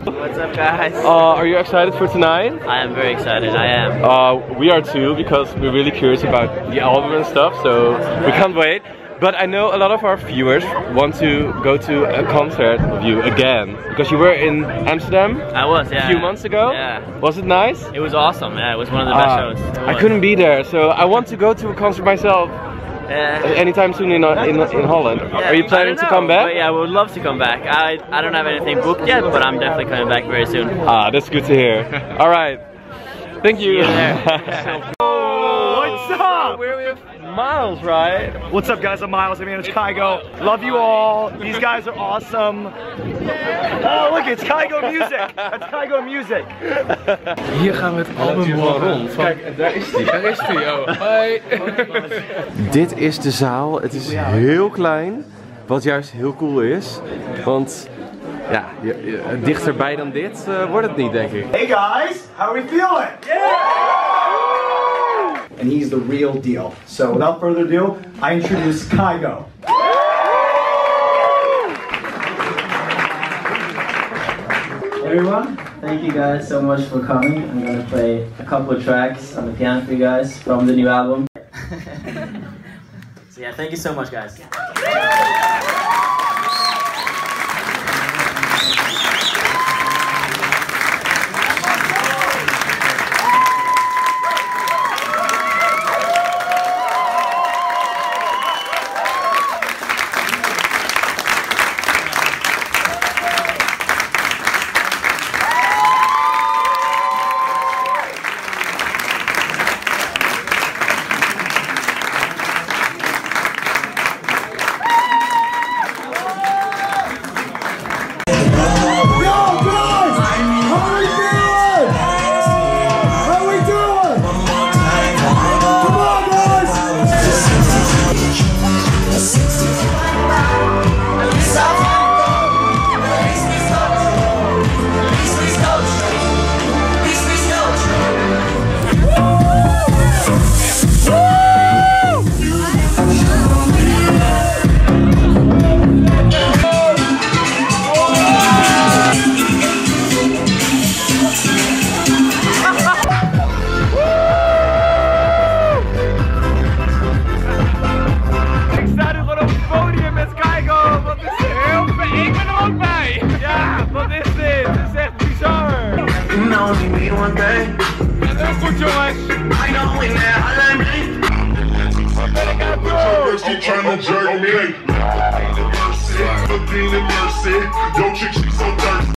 What's up, guys? Are you excited for tonight? I am very excited, I am. We are too, because we're really curious about the album and stuff, so we can't wait. But I know a lot of our viewers want to go to a concert with you again, because you were in Amsterdam. I was, yeah. A few months ago. Yeah. Was it nice? It was awesome, yeah. It was one of the best shows. I couldn't be there, so I want to go to a concert myself. Anytime soon in Holland. Yeah, Are you planning to come back? But yeah, I would love to come back. I don't have anything booked yet, but I'm definitely coming back very soon. Ah, that's good to hear. All right. Thank you. What's up? We're with Miles, right? What's up, guys? I'm Miles. My name is Kygo. Love you all. These guys are awesome. Oh, look, it's Kygo Music. That's Kygo Music. Hier gaan we het album gewoon rond. Kijk, en daar is hij. Daar is hij. Oh, hoi. Dit is de zaal. Het is heel klein. Wat juist heel cool is. Want ja, dichterbij dan dit wordt het niet, denk ik. Hey guys, how are we feeling? Yeah! And he's the real deal. So without further ado, I introduce Kygo. Everyone, thank you guys so much for coming. I'm gonna play a couple of tracks on the piano for you guys from the new album. So yeah, thank you so much, guys. Tryna jerk me. Mercy, your chick, she's so thirsty.